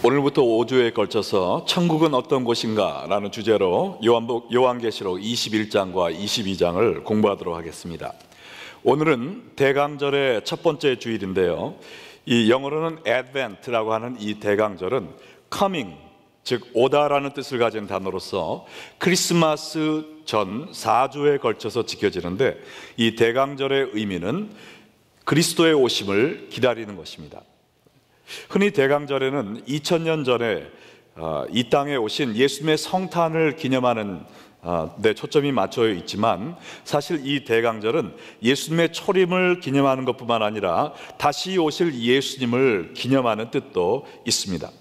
오늘부터 5주에 걸쳐서 천국은 어떤 곳인가 라는 주제로 요한계시록 21장과 22장을 공부하도록 하겠습니다. 오늘은 대강절의 첫 번째 주일인데요, 이 영어로는 Advent라고 하는 이 대강절은 coming, 즉 오다라는 뜻을 가진 단어로서 크리스마스 전 4주에 걸쳐서 지켜지는데, 이 대강절의 의미는 그리스도의 오심을 기다리는 것입니다. 흔히 대강절에는 2000년 전에 이 땅에 오신 예수님의 성탄을 기념하는 데 초점이 맞춰 있지만, 사실 이 대강절은 예수님의 초림을 기념하는 것뿐만 아니라 다시 오실 예수님을 기념하는 뜻도 있습니다.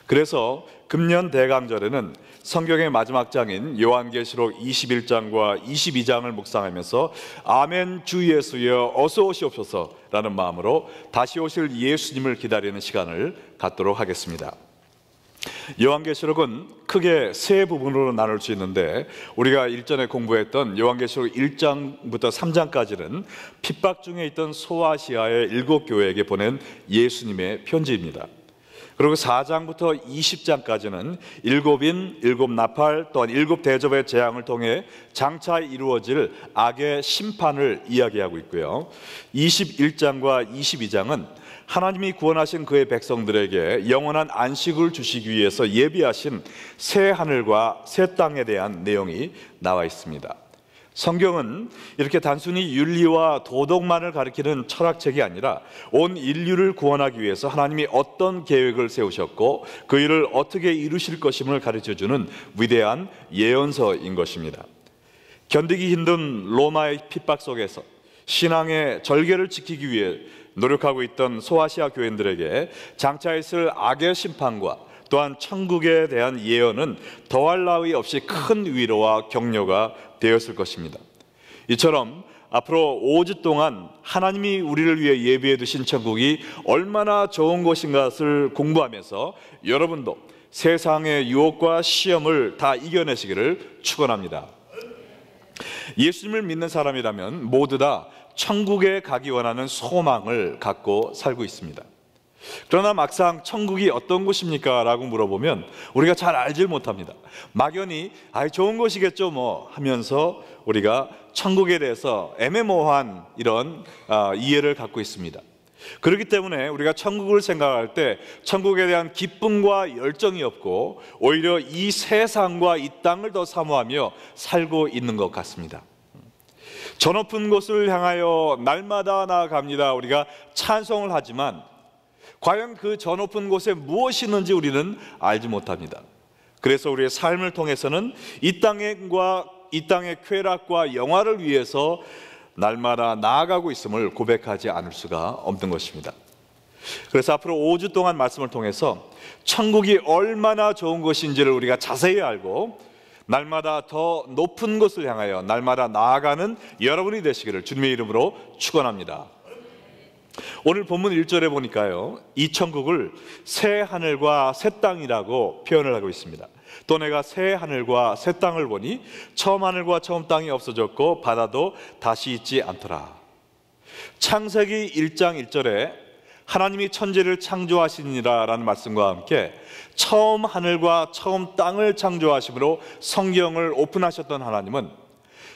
그래서 금년 대강절에는 성경의 마지막 장인 요한계시록 21장과 22장을 묵상하면서 아멘 주 예수여 어서 오시옵소서 라는 마음으로 다시 오실 예수님을 기다리는 시간을 갖도록 하겠습니다. 요한계시록은 크게 세 부분으로 나눌 수 있는데, 우리가 일전에 공부했던 요한계시록 1장부터 3장까지는 핍박 중에 있던 소아시아의 7교회에게 보낸 예수님의 편지입니다. 그리고 4장부터 20장까지는 7인, 7나팔, 또한 7대접의 재앙을 통해 장차 이루어질 악의 심판을 이야기하고 있고요, 21장과 22장은 하나님이 구원하신 그의 백성들에게 영원한 안식을 주시기 위해서 예비하신 새 하늘과 새 땅에 대한 내용이 나와 있습니다. 성경은 이렇게 단순히 윤리와 도덕만을 가리키는 철학책이 아니라 온 인류를 구원하기 위해서 하나님이 어떤 계획을 세우셨고 그 일을 어떻게 이루실 것임을 가르쳐주는 위대한 예언서인 것입니다. 견디기 힘든 로마의 핍박 속에서 신앙의 절개를 지키기 위해 노력하고 있던 소아시아 교인들에게 장차 있을 악의 심판과 또한 천국에 대한 예언은 더할 나위 없이 큰 위로와 격려가 되었을 것입니다. 이처럼 앞으로 5주 동안 하나님이 우리를 위해 예비해 두신 천국이 얼마나 좋은 것인가를 공부하면서 여러분도 세상의 유혹과 시험을 다 이겨내시기를 축원합니다. 예수님을 믿는 사람이라면 모두 다 천국에 가기 원하는 소망을 갖고 살고 있습니다. 그러나 막상 천국이 어떤 곳입니까? 라고 물어보면 우리가 잘 알질 못합니다. 막연히 좋은 곳이겠죠 뭐 하면서 우리가 천국에 대해서 애매모호한 이런 이해를 갖고 있습니다. 그렇기 때문에 우리가 천국을 생각할 때 천국에 대한 기쁨과 열정이 없고 오히려 이 세상과 이 땅을 더 사모하며 살고 있는 것 같습니다. 저 높은 곳을 향하여 날마다 나아갑니다, 우리가 찬송을 하지만 과연 그 저 높은 곳에 무엇이 있는지 우리는 알지 못합니다. 그래서 우리의 삶을 통해서는 이 땅의 쾌락과 영화를 위해서 날마다 나아가고 있음을 고백하지 않을 수가 없는 것입니다. 그래서 앞으로 5주 동안 말씀을 통해서 천국이 얼마나 좋은 것인지를 우리가 자세히 알고 날마다 더 높은 곳을 향하여 날마다 나아가는 여러분이 되시기를 주님의 이름으로 축원합니다. 오늘 본문 1절에 보니까요, 이 천국을 새 하늘과 새 땅이라고 표현을 하고 있습니다. 또 내가 새 하늘과 새 땅을 보니 처음 하늘과 처음 땅이 없어졌고 바다도 다시 있지 않더라. 창세기 1장 1절에 하나님이 천지를 창조하시니라 라는 말씀과 함께 처음 하늘과 처음 땅을 창조하심으로 성경을 오픈하셨던 하나님은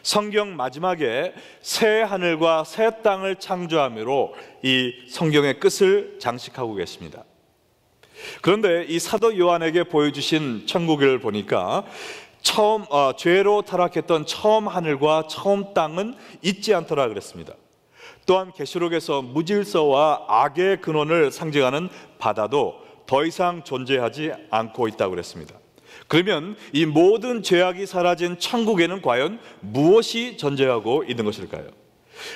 성경 마지막에 새 하늘과 새 땅을 창조함으로 이 성경의 끝을 장식하고 계십니다. 그런데 이 사도 요한에게 보여주신 천국을 보니까 죄로 타락했던 처음 하늘과 처음 땅은 있지 않더라 그랬습니다. 또한 계시록에서 무질서와 악의 근원을 상징하는 바다도 더 이상 존재하지 않고 있다고 그랬습니다. 그러면 이 모든 죄악이 사라진 천국에는 과연 무엇이 존재하고 있는 것일까요?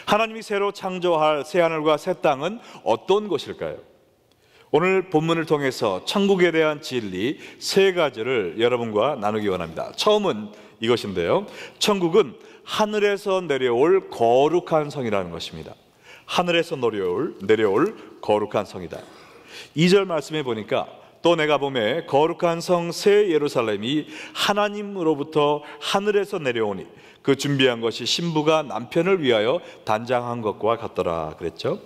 하나님이 새로 창조할 새 하늘과 새 땅은 어떤 것일까요? 오늘 본문을 통해서 천국에 대한 진리 3가지를 여러분과 나누기 원합니다. 처음은 이것인데요, 천국은 하늘에서 내려올 거룩한 성이라는 것입니다. 하늘에서 내려올 거룩한 성이다. 2절 말씀해 보니까 또 내가 보매 거룩한 성 새 예루살렘이 하나님으로부터 하늘에서 내려오니 그 준비한 것이 신부가 남편을 위하여 단장한 것과 같더라 그랬죠.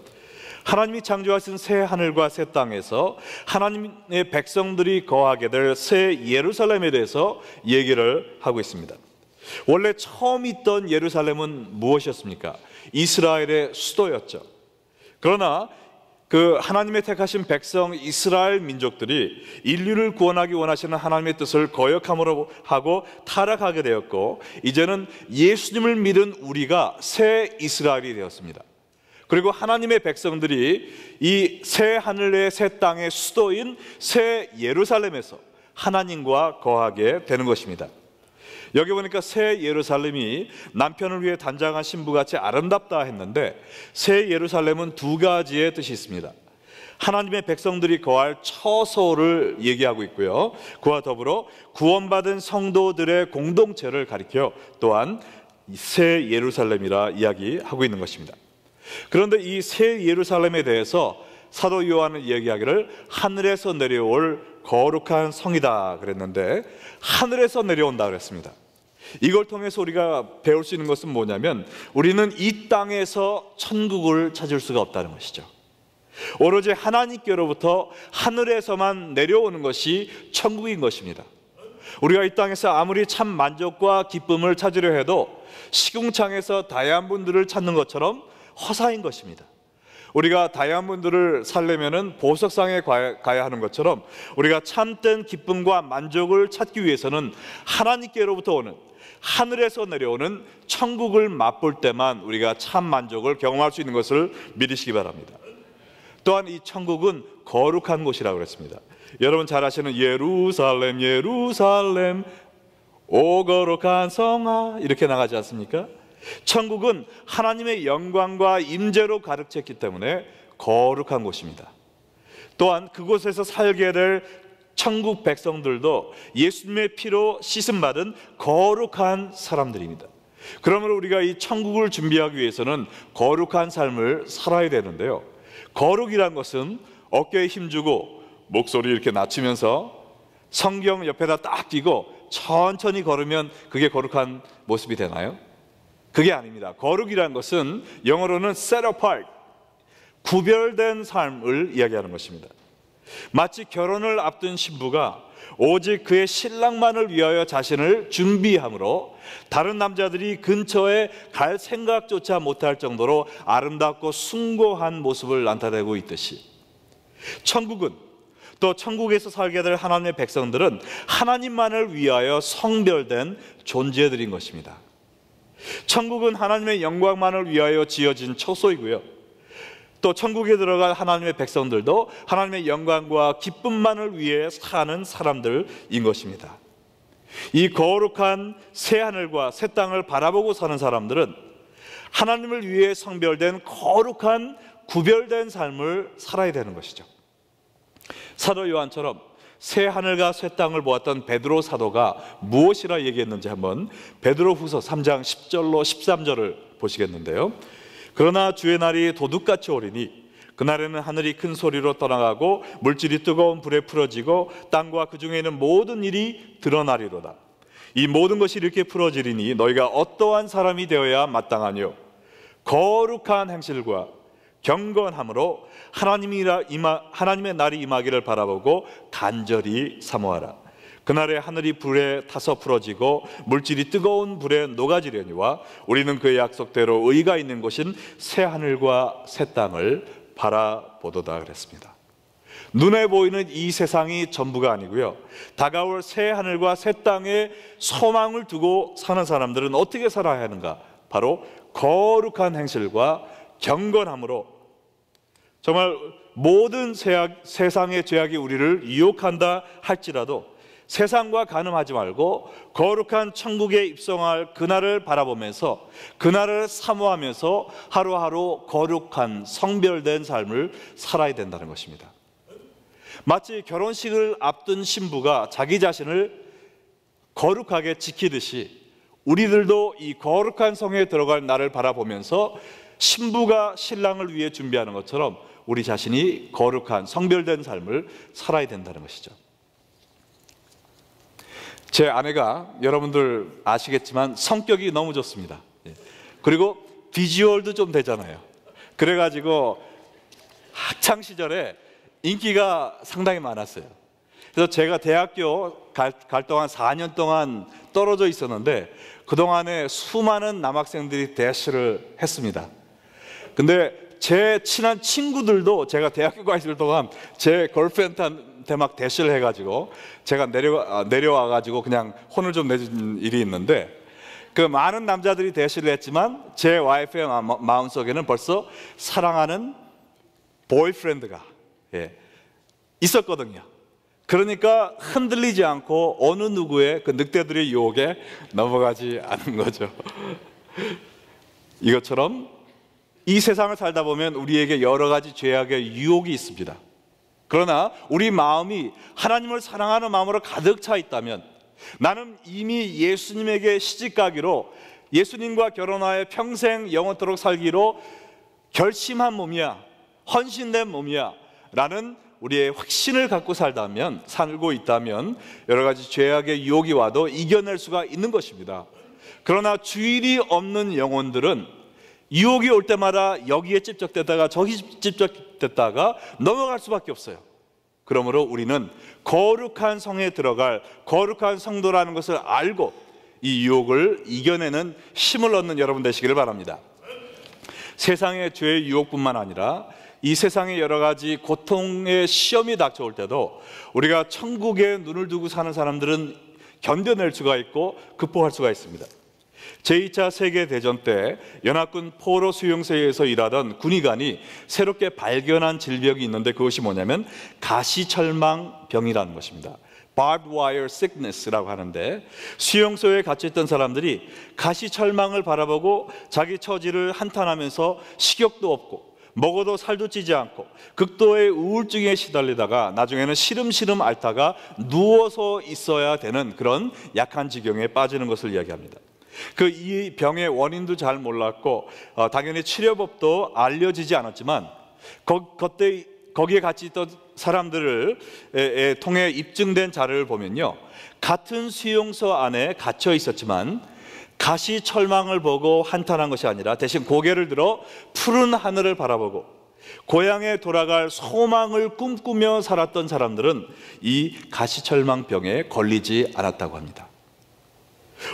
하나님이 창조하신 새 하늘과 새 땅에서 하나님의 백성들이 거하게 될 새 예루살렘에 대해서 얘기를 하고 있습니다. 원래 처음 있던 예루살렘은 무엇이었습니까? 이스라엘의 수도였죠. 그러나 그 하나님의 택하신 백성 이스라엘 민족들이 인류를 구원하기 원하시는 하나님의 뜻을 거역함으로 하고 타락하게 되었고, 이제는 예수님을 믿은 우리가 새 이스라엘이 되었습니다. 그리고 하나님의 백성들이 이 새 하늘의 새 땅의 수도인 새 예루살렘에서 하나님과 거하게 되는 것입니다. 여기 보니까 새 예루살렘이 남편을 위해 단장한 신부같이 아름답다 했는데, 새 예루살렘은 두 가지의 뜻이 있습니다. 하나님의 백성들이 거할 처소를 얘기하고 있고요, 그와 더불어 구원받은 성도들의 공동체를 가리켜 또한 새 예루살렘이라 이야기하고 있는 것입니다. 그런데 이 새 예루살렘에 대해서 사도 요한은 얘기하기를 하늘에서 내려올 거룩한 성이다 그랬는데, 하늘에서 내려온다 그랬습니다. 이걸 통해서 우리가 배울 수 있는 것은 뭐냐면, 우리는 이 땅에서 천국을 찾을 수가 없다는 것이죠. 오로지 하나님께로부터 하늘에서만 내려오는 것이 천국인 것입니다. 우리가 이 땅에서 아무리 참 만족과 기쁨을 찾으려 해도 시궁창에서 다이아몬드를 찾는 것처럼 허사인 것입니다. 우리가 다이아몬드를 살려면은 보석상에 가야 하는 것처럼, 우리가 참된 기쁨과 만족을 찾기 위해서는 하나님께로부터 오는, 하늘에서 내려오는 천국을 맛볼 때만 우리가 참 만족을 경험할 수 있는 것을 믿으시기 바랍니다. 또한 이 천국은 거룩한 곳이라고 그랬습니다. 여러분 잘 아시는 예루살렘 예루살렘 오 거룩한 성아, 이렇게 나가지 않습니까? 천국은 하나님의 영광과 임재로 가득 찼기 때문에 거룩한 곳입니다. 또한 그곳에서 살게 될 천국 백성들도 예수님의 피로 씻음받은 거룩한 사람들입니다. 그러므로 우리가 이 천국을 준비하기 위해서는 거룩한 삶을 살아야 되는데요, 거룩이란 것은 어깨에 힘주고 목소리 이렇게 낮추면서 성경 옆에다 딱 끼고 천천히 걸으면 그게 거룩한 모습이 되나요? 그게 아닙니다. 거룩이란 것은 영어로는 set apart, 구별된 삶을 이야기하는 것입니다. 마치 결혼을 앞둔 신부가 오직 그의 신랑만을 위하여 자신을 준비함으로 다른 남자들이 근처에 갈 생각조차 못할 정도로 아름답고 숭고한 모습을 나타내고 있듯이, 천국은, 또 천국에서 살게 될 하나님의 백성들은 하나님만을 위하여 성별된 존재들인 것입니다. 천국은 하나님의 영광만을 위하여 지어진 처소이고요, 또 천국에 들어갈 하나님의 백성들도 하나님의 영광과 기쁨만을 위해 사는 사람들인 것입니다. 이 거룩한 새 하늘과 새 땅을 바라보고 사는 사람들은 하나님을 위해 성별된 거룩한 구별된 삶을 살아야 되는 것이죠. 사도 요한처럼 새 하늘과 새 땅을 보았던 베드로 사도가 무엇이라 얘기했는지 한번 베드로후서 3장 10절로 13절을 보시겠는데요, 그러나 주의 날이 도둑같이 오리니 그날에는 하늘이 큰 소리로 떠나가고 물질이 뜨거운 불에 풀어지고 땅과 그 중에 있는 모든 일이 드러나리로다. 이 모든 것이 이렇게 풀어지리니 너희가 어떠한 사람이 되어야 마땅하뇨? 거룩한 행실과 경건함으로 하나님의 날이 임하기를 바라보고 간절히 사모하라. 그날에 하늘이 불에 타서 풀어지고 물질이 뜨거운 불에 녹아지려니와 우리는 그의 약속대로 의가 있는 곳인 새 하늘과 새 땅을 바라보도다 그랬습니다. 눈에 보이는 이 세상이 전부가 아니고요, 다가올 새 하늘과 새 땅에 소망을 두고 사는 사람들은 어떻게 살아야 하는가? 바로 거룩한 행실과 경건함으로, 정말 모든 세상의 죄악이 우리를 유혹한다 할지라도 세상과 간음하지 말고 거룩한 천국에 입성할 그날을 바라보면서, 그날을 사모하면서 하루하루 거룩한 성별된 삶을 살아야 된다는 것입니다. 마치 결혼식을 앞둔 신부가 자기 자신을 거룩하게 지키듯이 우리들도 이 거룩한 성에 들어갈 날을 바라보면서 신부가 신랑을 위해 준비하는 것처럼 우리 자신이 거룩한 성별된 삶을 살아야 된다는 것이죠. 제 아내가 여러분들 아시겠지만 성격이 너무 좋습니다. 그리고 비주얼도 좀 되잖아요. 그래가지고 학창 시절에 인기가 상당히 많았어요. 그래서 제가 대학교 갈 동안 4년 동안 떨어져 있었는데 그동안에 수많은 남학생들이 대시를 했습니다. 근데 제 친한 친구들도 제가 대학교 가 있을 동안 제 걸프렌드한테 막 대시를 해가지고 제가 내려와가지고 그냥 혼을 좀 내준 일이 있는데, 그 많은 남자들이 대시를 했지만 제 와이프의 마음속에는 벌써 사랑하는 보이프렌드가 있었거든요. 그러니까 흔들리지 않고 어느 누구의 그 늑대들의 유혹에 넘어가지 않은 거죠. 이것처럼 이 세상을 살다 보면 우리에게 여러 가지 죄악의 유혹이 있습니다. 그러나 우리 마음이 하나님을 사랑하는 마음으로 가득 차 있다면, 나는 이미 예수님에게 시집가기로, 예수님과 결혼하여 평생 영원토록 살기로 결심한 몸이야, 헌신된 몸이야 라는 우리의 확신을 갖고 살고 있다면 여러 가지 죄악의 유혹이 와도 이겨낼 수가 있는 것입니다. 그러나 주일이 없는 영혼들은 유혹이 올 때마다 여기에 찝적됐다가 저기 찝적됐다가 넘어갈 수밖에 없어요. 그러므로 우리는 거룩한 성에 들어갈 거룩한 성도라는 것을 알고 이 유혹을 이겨내는 힘을 얻는 여러분 되시기를 바랍니다. 세상의 죄의 유혹뿐만 아니라 이 세상의 여러 가지 고통의 시험이 닥쳐올 때도 우리가 천국에 눈을 두고 사는 사람들은 견뎌낼 수가 있고 극복할 수가 있습니다. 제2차 세계대전 때 연합군 포로 수용소에서 일하던 군의관이 새롭게 발견한 질병이 있는데 그것이 뭐냐면 가시철망병이라는 것입니다. Barbed wire sickness라고 하는데, 수용소에 갇혀있던 사람들이 가시철망을 바라보고 자기 처지를 한탄하면서 식욕도 없고 먹어도 살도 찌지 않고 극도의 우울증에 시달리다가 나중에는 시름시름 앓다가 누워서 있어야 되는 그런 약한 지경에 빠지는 것을 이야기합니다. 이 병의 원인도 잘 몰랐고 당연히 치료법도 알려지지 않았지만 거기에 같이 있던 사람들을 통해 입증된 자료를 보면요, 같은 수용소 안에 갇혀 있었지만 가시철망을 보고 한탄한 것이 아니라 대신 고개를 들어 푸른 하늘을 바라보고 고향에 돌아갈 소망을 꿈꾸며 살았던 사람들은 이 가시철망병에 걸리지 않았다고 합니다.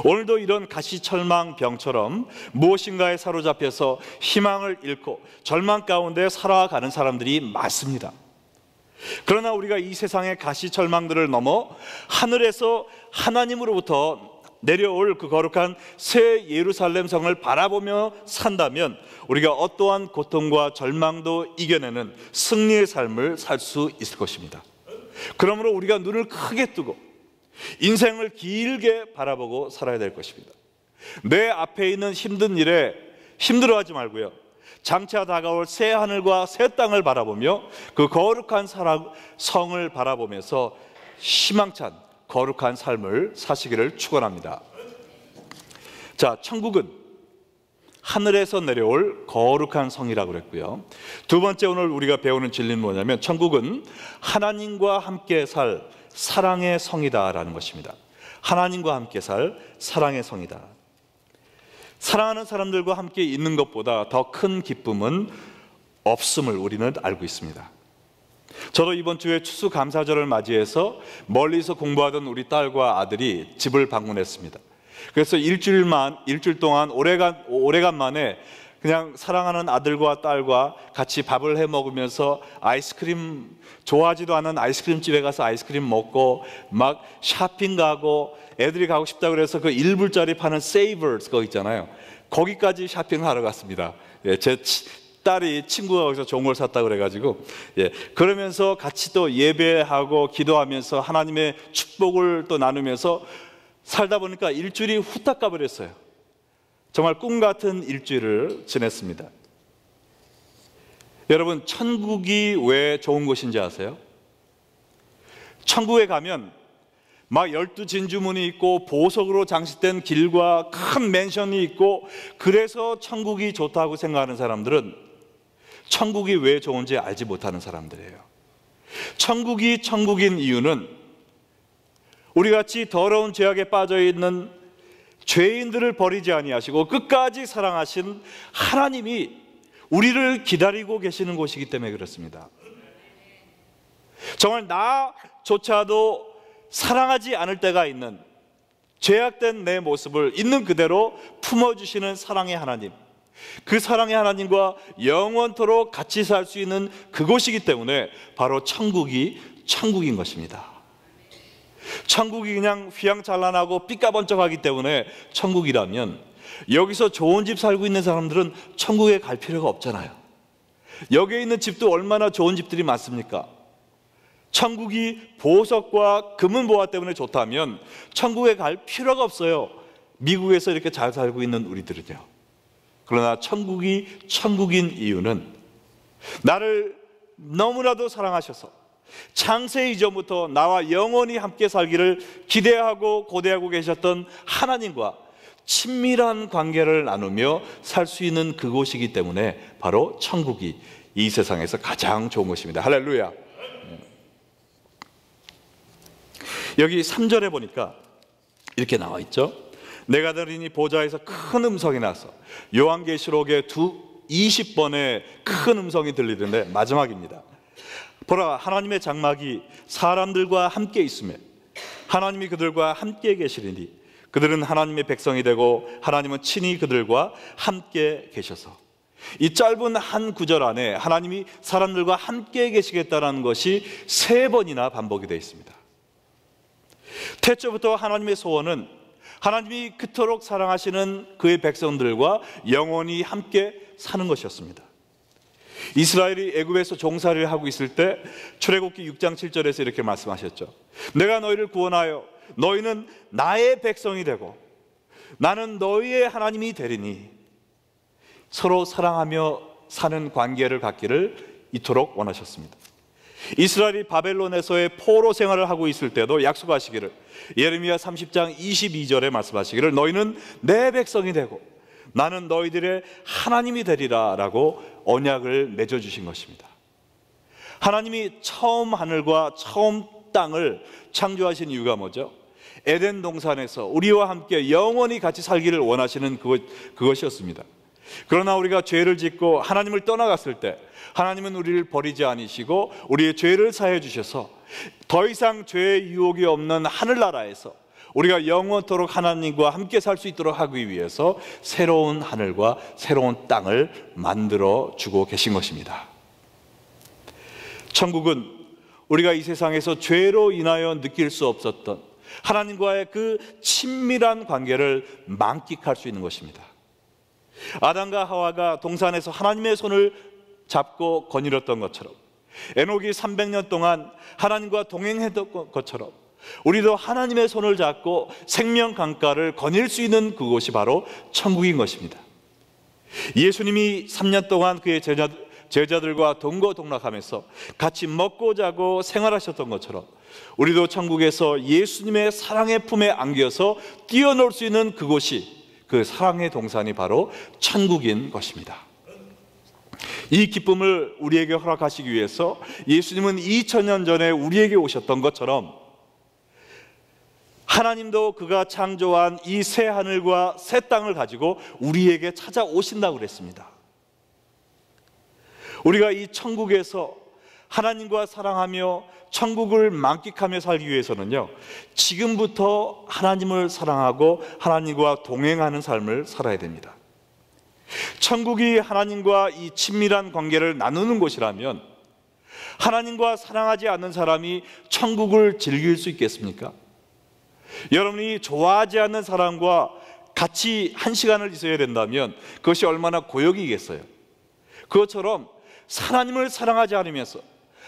오늘도 이런 가시철망병처럼 무엇인가에 사로잡혀서 희망을 잃고 절망 가운데 살아가는 사람들이 많습니다. 그러나 우리가 이 세상의 가시철망들을 넘어 하늘에서 하나님으로부터 내려올 그 거룩한 새 예루살렘 성을 바라보며 산다면 우리가 어떠한 고통과 절망도 이겨내는 승리의 삶을 살 수 있을 것입니다. 그러므로 우리가 눈을 크게 뜨고 인생을 길게 바라보고 살아야 될 것입니다. 내 앞에 있는 힘든 일에 힘들어하지 말고요, 장차 다가올 새 하늘과 새 땅을 바라보며 그 거룩한 성을 바라보면서 희망찬 거룩한 삶을 사시기를 축원합니다. 자, 천국은 하늘에서 내려올 거룩한 성이라고 그랬고요. 두 번째 오늘 우리가 배우는 진리는 뭐냐면 천국은 하나님과 함께 살 사랑의 성이다라는 것입니다. 하나님과 함께 살 사랑의 성이다. 사랑하는 사람들과 함께 있는 것보다 더 큰 기쁨은 없음을 우리는 알고 있습니다. 저도 이번 주에 추수감사절을 맞이해서 멀리서 공부하던 우리 딸과 아들이 집을 방문했습니다. 그래서 일주일 동안 오래간만에 그냥 사랑하는 아들과 딸과 같이 밥을 해 먹으면서 아이스크림, 좋아하지도 않은 아이스크림 집에 가서 아이스크림 먹고 막 쇼핑 가고, 애들이 가고 싶다고 그래서 그 1불짜리 파는 세이버스 거 있잖아요, 거기까지 쇼핑하러 갔습니다. 제 딸이 친구가 거기서 좋은 걸 샀다고 그래가지고 그러면서 같이 또 예배하고 기도하면서 하나님의 축복을 또 나누면서 살다 보니까 일주일이 후딱 가버렸어요. 정말 꿈 같은 일주일을 지냈습니다. 여러분, 천국이 왜 좋은 곳인지 아세요? 천국에 가면 막 12진주문이 있고 보석으로 장식된 길과 큰 맨션이 있고, 그래서 천국이 좋다고 생각하는 사람들은 천국이 왜 좋은지 알지 못하는 사람들이에요. 천국이 천국인 이유는 우리같이 더러운 죄악에 빠져있는 죄인들을 버리지 아니하시고 끝까지 사랑하신 하나님이 우리를 기다리고 계시는 곳이기 때문에 그렇습니다. 정말 나조차도 사랑하지 않을 때가 있는 죄악된 내 모습을 있는 그대로 품어주시는 사랑의 하나님, 그 사랑의 하나님과 영원토록 같이 살 수 있는 그곳이기 때문에 바로 천국인 것입니다. 천국이 그냥 휘황찬란하고 삐까번쩍하기 때문에 천국이라면 여기서 좋은 집 살고 있는 사람들은 천국에 갈 필요가 없잖아요. 여기에 있는 집도 얼마나 좋은 집들이 많습니까? 천국이 보석과 금은보화 때문에 좋다면 천국에 갈 필요가 없어요. 미국에서 이렇게 잘 살고 있는 우리들은요. 그러나 천국이 천국인 이유는 나를 너무나도 사랑하셔서 창세 이전부터 나와 영원히 함께 살기를 기대하고 고대하고 계셨던 하나님과 친밀한 관계를 나누며 살 수 있는 그곳이기 때문에 바로 천국이 이 세상에서 가장 좋은 것입니다. 할렐루야. 여기 3절에 보니까 이렇게 나와 있죠. 내가 들으니 보좌에서 큰 음성이 나서, 요한계시록에 20번의 큰 음성이 들리던데 마지막입니다. 보라, 하나님의 장막이 사람들과 함께 있으며 하나님이 그들과 함께 계시리니 그들은 하나님의 백성이 되고 하나님은 친히 그들과 함께 계셔서. 이 짧은 한 구절 안에 하나님이 사람들과 함께 계시겠다는 것이 3번이나 반복이 되어 있습니다. 태초부터 하나님의 소원은 하나님이 그토록 사랑하시는 그의 백성들과 영원히 함께 사는 것이었습니다. 이스라엘이 애굽에서 종살이를 하고 있을 때 출애굽기 6장 7절에서 이렇게 말씀하셨죠. 내가 너희를 구원하여 너희는 나의 백성이 되고 나는 너희의 하나님이 되리니. 서로 사랑하며 사는 관계를 갖기를 이토록 원하셨습니다. 이스라엘이 바벨론에서의 포로 생활을 하고 있을 때도 약속하시기를, 예레미야 30장 22절에 말씀하시기를 너희는 내 백성이 되고 나는 너희들의 하나님이 되리라 라고 언약을 맺어주신 것입니다. 하나님이 처음 하늘과 처음 땅을 창조하신 이유가 뭐죠? 에덴 동산에서 우리와 함께 영원히 같이 살기를 원하시는 그것이었습니다. 그러나 우리가 죄를 짓고 하나님을 떠나갔을 때 하나님은 우리를 버리지 않으시고 우리의 죄를 사해 주셔서 더 이상 죄의 유혹이 없는 하늘나라에서 우리가 영원토록 하나님과 함께 살 수 있도록 하기 위해서 새로운 하늘과 새로운 땅을 만들어 주고 계신 것입니다. 천국은 우리가 이 세상에서 죄로 인하여 느낄 수 없었던 하나님과의 그 친밀한 관계를 만끽할 수 있는 것입니다. 아담과 하와가 동산에서 하나님의 손을 잡고 거닐었던 것처럼, 에녹이 300년 동안 하나님과 동행했던 것처럼 우리도 하나님의 손을 잡고 생명 강가를 거닐 수 있는 그곳이 바로 천국인 것입니다. 예수님이 3년 동안 그의 제자들과 동거동락하면서 같이 먹고 자고 생활하셨던 것처럼 우리도 천국에서 예수님의 사랑의 품에 안겨서 뛰어놀 수 있는 그곳이, 그 사랑의 동산이 바로 천국인 것입니다. 이 기쁨을 우리에게 허락하시기 위해서 예수님은 2000년 전에 우리에게 오셨던 것처럼 하나님도 그가 창조한 이 새 하늘과 새 땅을 가지고 우리에게 찾아오신다고 그랬습니다. 우리가 이 천국에서 하나님과 사랑하며 천국을 만끽하며 살기 위해서는요, 지금부터 하나님을 사랑하고 하나님과 동행하는 삶을 살아야 됩니다. 천국이 하나님과 이 친밀한 관계를 나누는 곳이라면 하나님과 사랑하지 않는 사람이 천국을 즐길 수 있겠습니까? 여러분이 좋아하지 않는 사람과 같이 한 시간을 있어야 된다면 그것이 얼마나 고역이겠어요. 그것처럼 하나님을 사랑하지 않으면서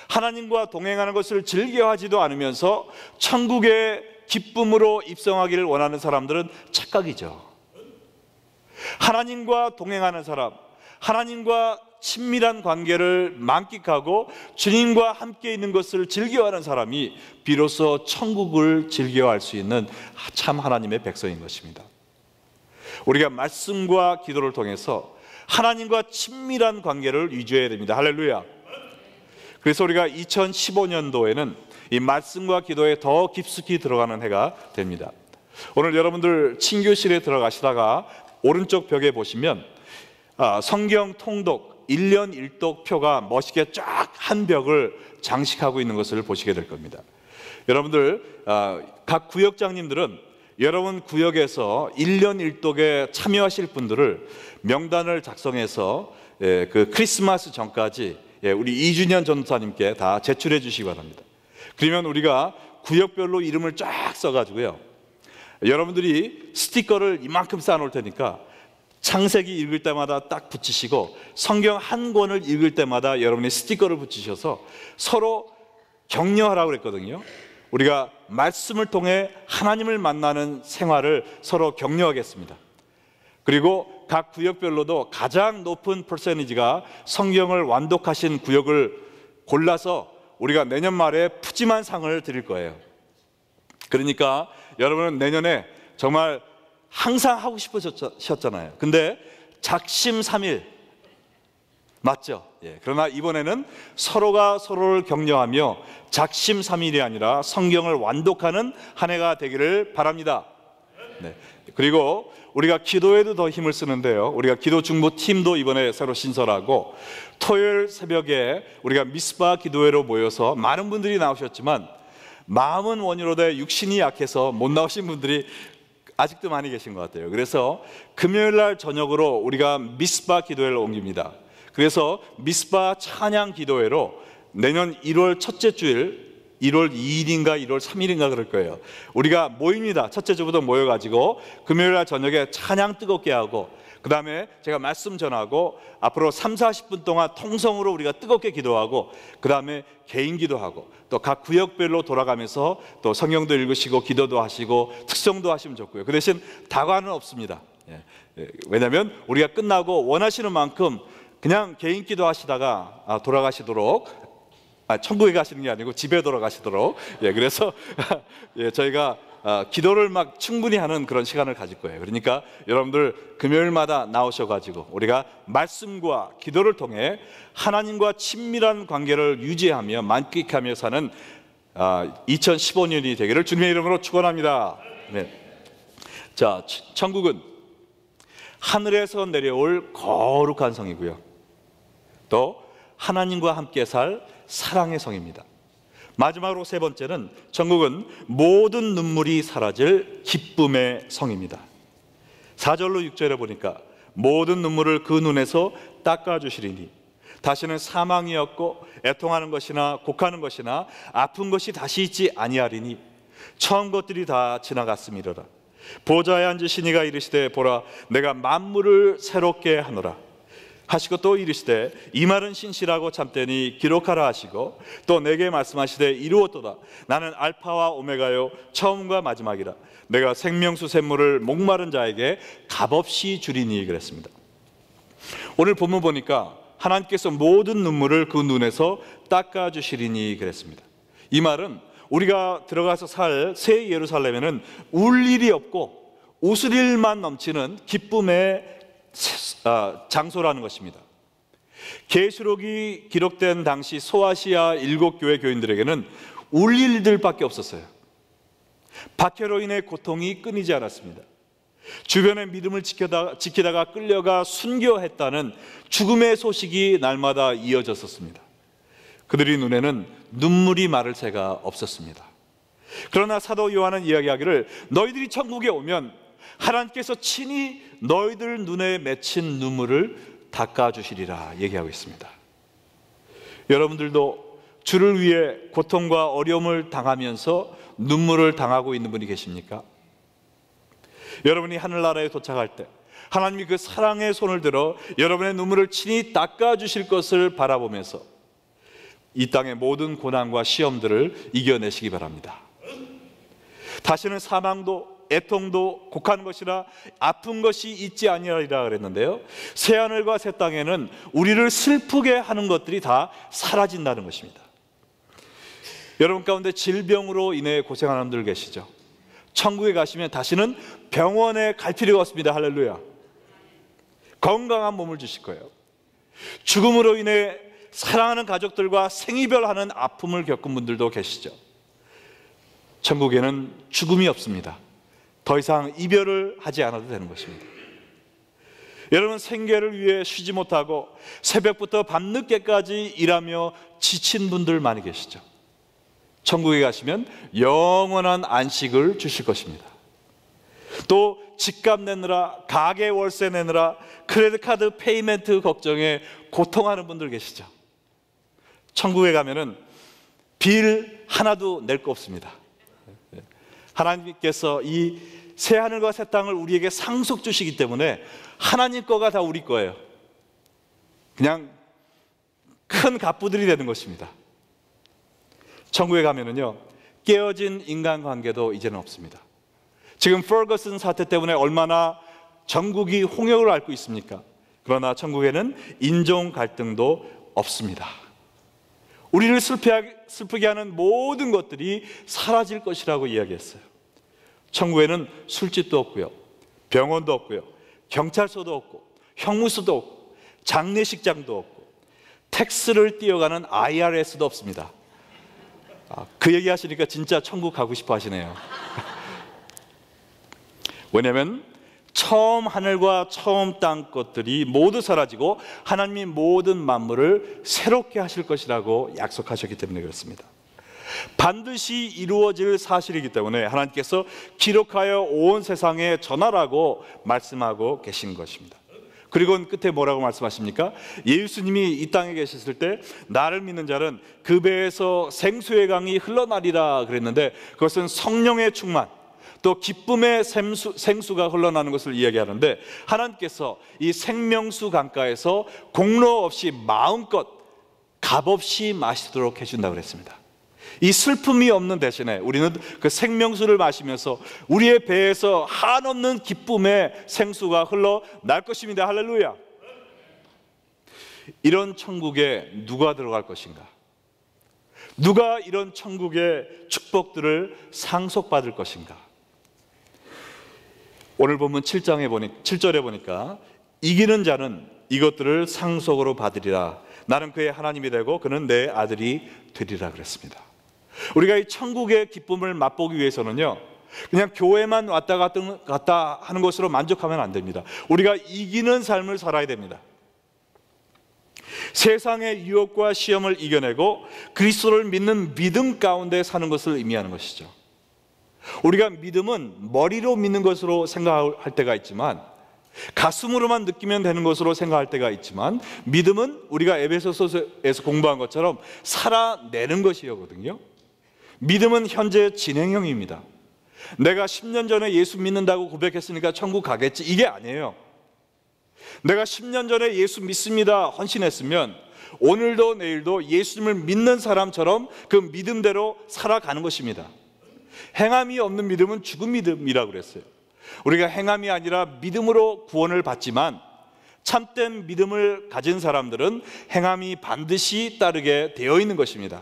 하나님과 동행하는 것을 즐겨하지도 않으면서 천국의 기쁨으로 입성하기를 원하는 사람들은 착각이죠. 하나님과 동행하는 사람, 하나님과 친밀한 관계를 만끽하고 주님과 함께 있는 것을 즐겨하는 사람이 비로소 천국을 즐겨할 수 있는 참 하나님의 백성인 것입니다. 우리가 말씀과 기도를 통해서 하나님과 친밀한 관계를 유지해야 됩니다. 할렐루야. 그래서 우리가 2015년도에는 이 말씀과 기도에 더 깊숙이 들어가는 해가 됩니다. 오늘 여러분들 친교실에 들어가시다가 오른쪽 벽에 보시면 성경 통독 1년 1독 표가 멋있게 쫙 한 벽을 장식하고 있는 것을 보시게 될 겁니다. 여러분들, 각 구역장님들은 여러분 구역에서 1년 1독에 참여하실 분들을 명단을 작성해서 그 크리스마스 전까지 우리 이준현 전도사님께 다 제출해 주시기 바랍니다. 그러면 우리가 구역별로 이름을 쫙 써가지고요, 여러분들이 스티커를 이만큼 쌓아놓을 테니까 창세기 읽을 때마다 딱 붙이시고 성경 한 권을 읽을 때마다 여러분이 스티커를 붙이셔서 서로 격려하라고 그랬거든요. 우리가 말씀을 통해 하나님을 만나는 생활을 서로 격려하겠습니다. 그리고 각 구역별로도 가장 높은 퍼센티지가 성경을 완독하신 구역을 골라서 우리가 내년 말에 푸짐한 상을 드릴 거예요. 그러니까 여러분은 내년에 정말 항상 하고 싶으셨잖아요. 근데 작심삼일 맞죠? 그러나 이번에는 서로가 서로를 격려하며 작심삼일이 아니라 성경을 완독하는 한 해가 되기를 바랍니다. 그리고 우리가 기도에도 더 힘을 쓰는데요, 우리가 기도 중보 팀도 이번에 새로 신설하고 토요일 새벽에 우리가 미스바 기도회로 모여서 많은 분들이 나오셨지만 마음은 원이로 돼 육신이 약해서 못 나오신 분들이 아직도 많이 계신 것 같아요. 그래서 금요일 날 저녁으로 우리가 미스바 기도회를 옮깁니다. 그래서 미스바 찬양 기도회로 내년 1월 첫째 주일 1월 2일인가 1월 3일인가 그럴 거예요. 우리가 모입니다. 첫째 주부터 모여가지고 금요일 날 저녁에 찬양 뜨겁게 하고, 그 다음에 제가 말씀 전하고 앞으로 30-40분 동안 통성으로 우리가 뜨겁게 기도하고, 그 다음에 개인 기도하고 또 각 구역별로 돌아가면서 또 성경도 읽으시고 기도도 하시고 특성도 하시면 좋고요. 그 대신 다과는 없습니다. 왜냐하면 우리가 끝나고 원하시는 만큼 그냥 개인 기도 하시다가 돌아가시도록, 천국에 가시는 게 아니고 집에 돌아가시도록, 그래서 저희가 기도를 막 충분히 하는 그런 시간을 가질 거예요. 그러니까 여러분들 금요일마다 나오셔가지고 우리가 말씀과 기도를 통해 하나님과 친밀한 관계를 유지하며 만끽하며 사는 2015년이 되기를 주님의 이름으로 축원합니다. 자, 천국은 하늘에서 내려올 거룩한 성이고요, 또 하나님과 함께 살 사랑의 성입니다. 마지막으로 세 번째는 천국은 모든 눈물이 사라질 기쁨의 성입니다. 4절로 6절에 보니까 모든 눈물을 그 눈에서 닦아주시리니 다시는 사망이 없고 애통하는 것이나 곡하는 것이나 아픈 것이 다시 있지 아니하리니 처음 것들이 다 지나갔음이로라. 보좌에 앉으신 이가 이르시되 보라 내가 만물을 새롭게 하노라 하시고 또 이르시되 이 말은 신실하고 참되니 기록하라 하시고 또 내게 말씀하시되 이루었도다. 나는 알파와 오메가요 처음과 마지막이라. 내가 생명수 샘물을 목마른 자에게 값없이 주리니 그랬습니다. 오늘 본문 보니까 하나님께서 모든 눈물을 그 눈에서 닦아주시리니 그랬습니다. 이 말은 우리가 들어가서 살 새 예루살렘에는 울 일이 없고 웃을 일만 넘치는 기쁨의 장소라는 것입니다. 계시록이 기록된 당시 소아시아 7교회 교인들에게는 울 일들밖에 없었어요. 박해로 인해 고통이 끊이지 않았습니다. 주변의 믿음을 지키다가 끌려가 순교했다는 죽음의 소식이 날마다 이어졌었습니다. 그들의 눈에는 눈물이 마를 새가 없었습니다. 그러나 사도 요한은 이야기하기를 너희들이 천국에 오면 하나님께서 친히 너희들 눈에 맺힌 눈물을 닦아주시리라 얘기하고 있습니다. 여러분들도 주를 위해 고통과 어려움을 당하면서 눈물을 당하고 있는 분이 계십니까? 여러분이 하늘나라에 도착할 때 하나님이 그 사랑의 손을 들어 여러분의 눈물을 친히 닦아주실 것을 바라보면서 이 땅의 모든 고난과 시험들을 이겨내시기 바랍니다. 다시는 사망도 애통도 곡하는 것이나 아픈 것이 있지 아니하리라 그랬는데요, 새하늘과 새 땅에는 우리를 슬프게 하는 것들이 다 사라진다는 것입니다. 여러분 가운데 질병으로 인해 고생하는 분들 계시죠? 천국에 가시면 다시는 병원에 갈 필요가 없습니다. 할렐루야. 건강한 몸을 주실 거예요. 죽음으로 인해 사랑하는 가족들과 생이별하는 아픔을 겪은 분들도 계시죠? 천국에는 죽음이 없습니다. 더 이상 이별을 하지 않아도 되는 것입니다. 여러분, 생계를 위해 쉬지 못하고 새벽부터 밤늦게까지 일하며 지친 분들 많이 계시죠. 천국에 가시면 영원한 안식을 주실 것입니다. 또 집값 내느라, 가게 월세 내느라, 크레딧 카드 페이멘트 걱정에 고통하는 분들 계시죠. 천국에 가면은 빌 하나도 낼 거 없습니다. 하나님께서 이 새 하늘과 새 땅을 우리에게 상속 주시기 때문에 하나님 거가 다 우리 거예요. 그냥 큰 갑부들이 되는 것입니다. 천국에 가면은요, 깨어진 인간관계도 이제는 없습니다. 지금 퍼거슨 사태 때문에 얼마나 전국이 홍역을 앓고 있습니까? 그러나 천국에는 인종 갈등도 없습니다. 우리를 슬프게 하는 모든 것들이 사라질 것이라고 이야기했어요. 천국에는 술집도 없고요, 병원도 없고요, 경찰서도 없고, 형무소도 없고, 장례식장도 없고, 텍스를 띄어가는 IRS도 없습니다. 그 얘기 하시니까 진짜 천국 가고 싶어 하시네요. 왜냐하면 처음 하늘과 처음 땅 것들이 모두 사라지고 하나님이 모든 만물을 새롭게 하실 것이라고 약속하셨기 때문에 그렇습니다. 반드시 이루어질 사실이기 때문에 하나님께서 기록하여 온 세상에 전하라고 말씀하고 계신 것입니다. 그리고 끝에 뭐라고 말씀하십니까? 예수님이 이 땅에 계셨을 때 나를 믿는 자는 그 배에서 생수의 강이 흘러나리라 그랬는데, 그것은 성령의 충만, 또 기쁨의 생수가 흘러나는 것을 이야기하는데, 하나님께서 이 생명수 강가에서 공로 없이 마음껏 값없이 마시도록 해준다고 그랬습니다. 이 슬픔이 없는 대신에 우리는 그 생명수를 마시면서 우리의 배에서 한없는 기쁨의 생수가 흘러날 것입니다. 할렐루야. 이런 천국에 누가 들어갈 것인가? 누가 이런 천국의 축복들을 상속받을 것인가? 오늘 본문 7절에 보니까 이기는 자는 이것들을 상속으로 받으리라. 나는 그의 하나님이 되고 그는 내 아들이 되리라 그랬습니다. 우리가 이 천국의 기쁨을 맛보기 위해서는요, 그냥 교회만 왔다 갔다 하는 것으로 만족하면 안 됩니다. 우리가 이기는 삶을 살아야 됩니다. 세상의 유혹과 시험을 이겨내고 그리스도를 믿는 믿음 가운데 사는 것을 의미하는 것이죠. 우리가 믿음은 머리로 믿는 것으로 생각할 때가 있지만, 가슴으로만 느끼면 되는 것으로 생각할 때가 있지만, 믿음은 우리가 에베소서에서 공부한 것처럼 살아내는 것이거든요. 믿음은 현재 진행형입니다. 내가 10년 전에 예수 믿는다고 고백했으니까 천국 가겠지, 이게 아니에요. 내가 10년 전에 예수 믿습니다 헌신했으면 오늘도 내일도 예수님을 믿는 사람처럼 그 믿음대로 살아가는 것입니다. 행함이 없는 믿음은 죽은 믿음이라고 그랬어요. 우리가 행함이 아니라 믿음으로 구원을 받지만, 참된 믿음을 가진 사람들은 행함이 반드시 따르게 되어 있는 것입니다.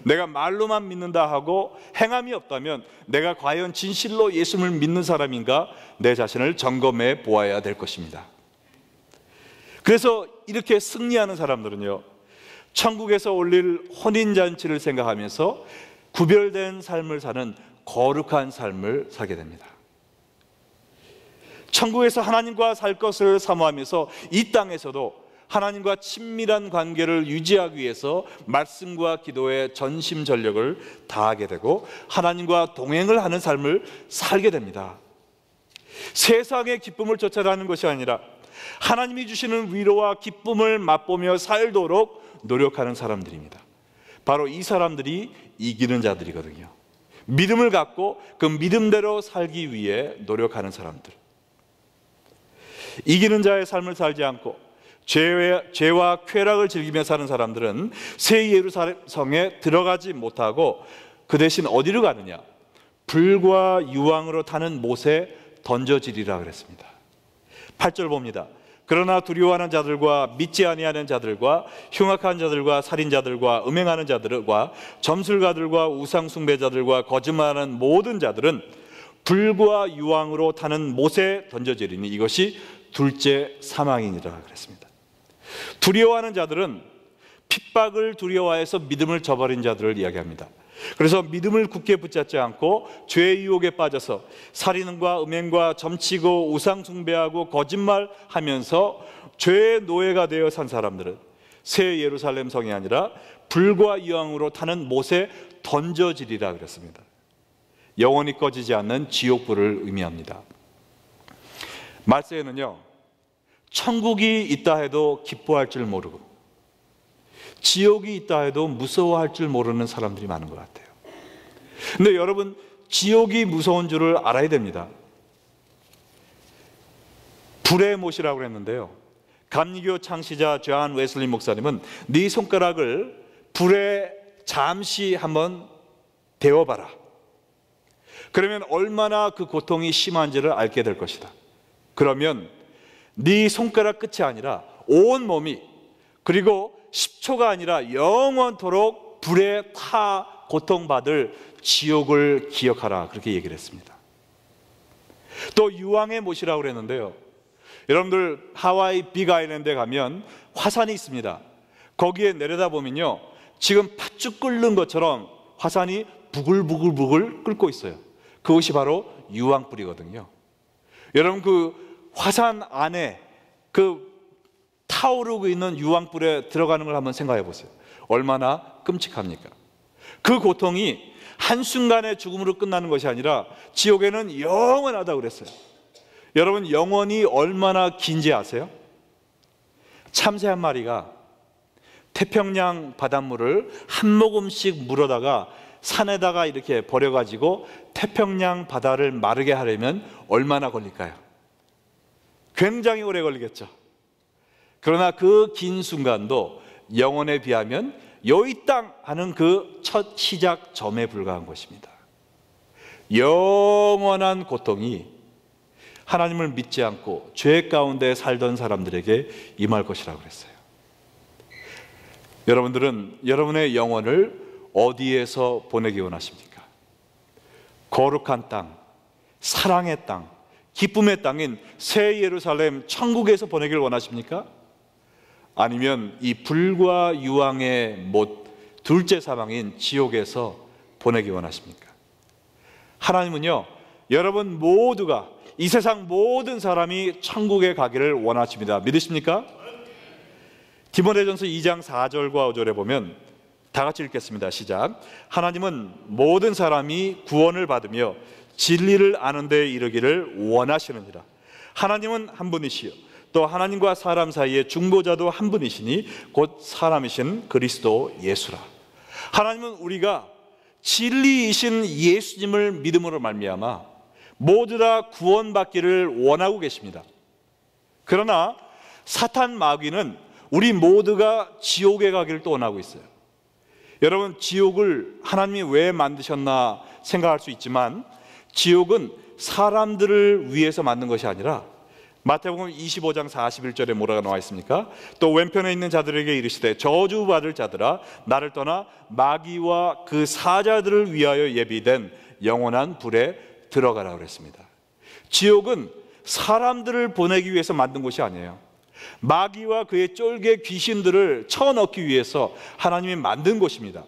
내가 말로만 믿는다 하고 행함이 없다면 내가 과연 진실로 예수님을 믿는 사람인가, 내 자신을 점검해 보아야 될 것입니다. 그래서 이렇게 승리하는 사람들은요, 천국에서 올릴 혼인잔치를 생각하면서 구별된 삶을 사는 거룩한 삶을 살게 됩니다. 천국에서 하나님과 살 것을 사모하면서 이 땅에서도 하나님과 친밀한 관계를 유지하기 위해서 말씀과 기도에 전심전력을 다하게 되고 하나님과 동행을 하는 삶을 살게 됩니다. 세상의 기쁨을 쫓아가는 것이 아니라 하나님이 주시는 위로와 기쁨을 맛보며 살도록 노력하는 사람들입니다. 바로 이 사람들이 이기는 자들이거든요. 믿음을 갖고 그 믿음대로 살기 위해 노력하는 사람들. 이기는 자의 삶을 살지 않고 죄와 쾌락을 즐기며 사는 사람들은 새 예루살렘 성에 들어가지 못하고 그 대신 어디로 가느냐? 불과 유황으로 타는 못에 던져지리라 그랬습니다. 8절 봅니다. 그러나 두려워하는 자들과 믿지 아니하는 자들과 흉악한 자들과 살인자들과 음행하는 자들과 점술가들과 우상숭배자들과 거짓말하는 모든 자들은 불과 유황으로 타는 못에 던져지리니 이것이 둘째 사망이니라 그랬습니다. 두려워하는 자들은 핍박을 두려워해서 믿음을 저버린 자들을 이야기합니다. 그래서 믿음을 굳게 붙잡지 않고 죄의 유혹에 빠져서 살인과 음행과 점치고 우상 숭배하고 거짓말하면서 죄의 노예가 되어 산 사람들은 새 예루살렘 성이 아니라 불과 유황으로 타는 못에 던져지리라 그랬습니다. 영원히 꺼지지 않는 지옥불을 의미합니다. 말세에는요, 천국이 있다 해도 기뻐할 줄 모르고 지옥이 있다 해도 무서워할 줄 모르는 사람들이 많은 것 같아요. 근데 여러분, 지옥이 무서운 줄을 알아야 됩니다. 불의 못이라고 그랬는데요, 감리교 창시자 존 웨슬리 목사님은 네 손가락을 불에 잠시 한번 데워봐라. 그러면 얼마나 그 고통이 심한지를 알게 될 것이다. 그러면 네 손가락 끝이 아니라 온 몸이, 그리고 10초가 아니라 영원토록 불에 타 고통받을 지옥을 기억하라, 그렇게 얘기를 했습니다. 또 유황의 못이라고 그랬는데요, 여러분들 하와이 빅 아일랜드에 가면 화산이 있습니다. 거기에 내려다보면요, 지금 팥죽 끓는 것처럼 화산이 부글부글 끓고 있어요. 그것이 바로 유황불이거든요. 여러분, 그 화산 안에 그 타오르고 있는 유황불에 들어가는 걸 한번 생각해 보세요. 얼마나 끔찍합니까? 그 고통이 한순간의 죽음으로 끝나는 것이 아니라 지옥에는 영원하다고 그랬어요. 여러분, 영원이 얼마나 긴지 아세요? 참새 한 마리가 태평양 바닷물을 한 모금씩 물어다가 산에다가 이렇게 버려가지고 태평양 바다를 마르게 하려면 얼마나 걸릴까요? 굉장히 오래 걸리겠죠. 그러나 그 긴 순간도 영원에 비하면 여기 땅 하는 그 첫 시작점에 불과한 것입니다. 영원한 고통이 하나님을 믿지 않고 죄 가운데 살던 사람들에게 임할 것이라고 그랬어요. 여러분들은 여러분의 영혼을 어디에서 보내기 원하십니까? 거룩한 땅, 사랑의 땅, 기쁨의 땅인 새 예루살렘 천국에서 보내길 원하십니까? 아니면 이 불과 유황의 못, 둘째 사망인 지옥에서 보내기 원하십니까? 하나님은요, 여러분 모두가, 이 세상 모든 사람이 천국에 가기를 원하십니다. 믿으십니까? 디모데전서 2장 4절과 5절에 보면 다 같이 읽겠습니다. 시작. 하나님은 모든 사람이 구원을 받으며 진리를 아는 데 이르기를 원하시느니라. 하나님은 한 분이시요 또 하나님과 사람 사이의 중보자도 한 분이시니 곧 사람이신 그리스도 예수라. 하나님은 우리가 진리이신 예수님을 믿음으로 말미암아 모두 다 구원받기를 원하고 계십니다. 그러나 사탄 마귀는 우리 모두가 지옥에 가기를 또 원하고 있어요. 여러분, 지옥을 하나님이 왜 만드셨나 생각할 수 있지만 지옥은 사람들을 위해서 만든 것이 아니라 마태복음 25장 41절에 뭐라고 나와 있습니까? 또 왼편에 있는 자들에게 이르시되 저주받을 자들아 나를 떠나 마귀와 그 사자들을 위하여 예비된 영원한 불에 들어가라 그랬습니다. 지옥은 사람들을 보내기 위해서 만든 곳이 아니에요. 마귀와 그의 쫄개 귀신들을 쳐넣기 위해서 하나님이 만든 곳입니다.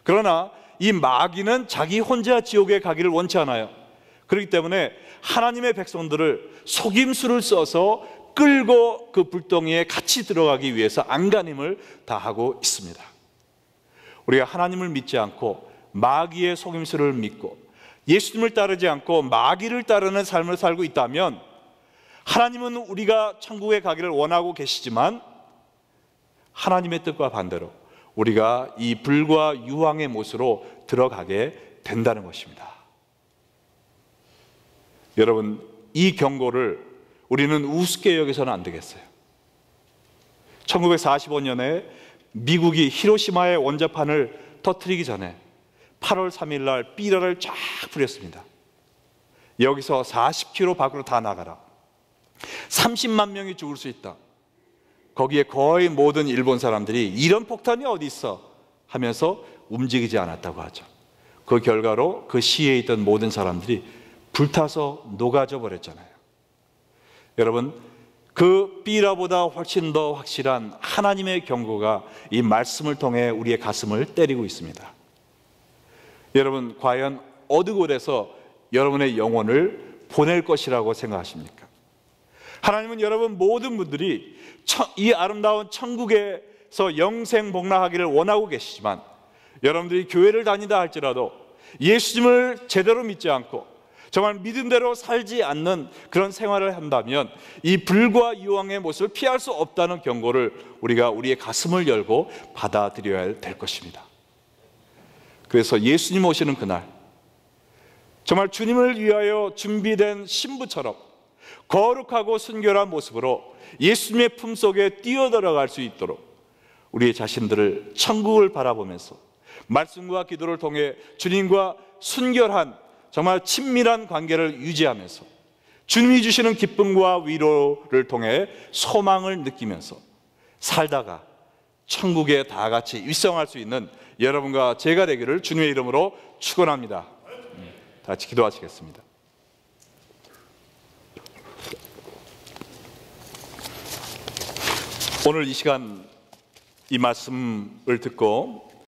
그러나 이 마귀는 자기 혼자 지옥에 가기를 원치 않아요. 그렇기 때문에 하나님의 백성들을 속임수를 써서 끌고 그 불덩이에 같이 들어가기 위해서 안간힘을 다하고 있습니다. 우리가 하나님을 믿지 않고 마귀의 속임수를 믿고 예수님을 따르지 않고 마귀를 따르는 삶을 살고 있다면 하나님은 우리가 천국에 가기를 원하고 계시지만 하나님의 뜻과 반대로 우리가 이 불과 유황의 못으로 들어가게 된다는 것입니다. 여러분, 이 경고를 우리는 우습게 여겨서는 안 되겠어요. 1945년에 미국이 히로시마의 원자판을 터뜨리기 전에 8월 3일 날 삐라를 쫙 부렸습니다. 여기서 40km 밖으로 다 나가라. 30만 명이 죽을 수 있다. 거기에 거의 모든 일본 사람들이 이런 폭탄이 어디 있어 하면서 움직이지 않았다고 하죠. 그 결과로 그 시에 있던 모든 사람들이 불타서 녹아져 버렸잖아요. 여러분, 그 삐라보다 훨씬 더 확실한 하나님의 경고가 이 말씀을 통해 우리의 가슴을 때리고 있습니다. 여러분, 과연 어느 곳에서 여러분의 영혼을 보낼 것이라고 생각하십니까? 하나님은 여러분 모든 분들이 이 아름다운 천국에서 영생복락하기를 원하고 계시지만, 여러분들이 교회를 다닌다 할지라도 예수님을 제대로 믿지 않고 정말 믿음대로 살지 않는 그런 생활을 한다면 이 불과 유황의 모습을 피할 수 없다는 경고를 우리가 우리의 가슴을 열고 받아들여야 될 것입니다. 그래서 예수님 오시는 그날, 정말 주님을 위하여 준비된 신부처럼 거룩하고 순결한 모습으로 예수님의 품속에 뛰어들어갈 수 있도록 우리의 자신들을 천국을 바라보면서 말씀과 기도를 통해 주님과 순결한 정말 친밀한 관계를 유지하면서 주님이 주시는 기쁨과 위로를 통해 소망을 느끼면서 살다가 천국에 다 같이 입성할 수 있는 여러분과 제가 되기를 주님의 이름으로 축원합니다. 다 같이 기도하시겠습니다. 오늘 이 시간 이 말씀을 듣고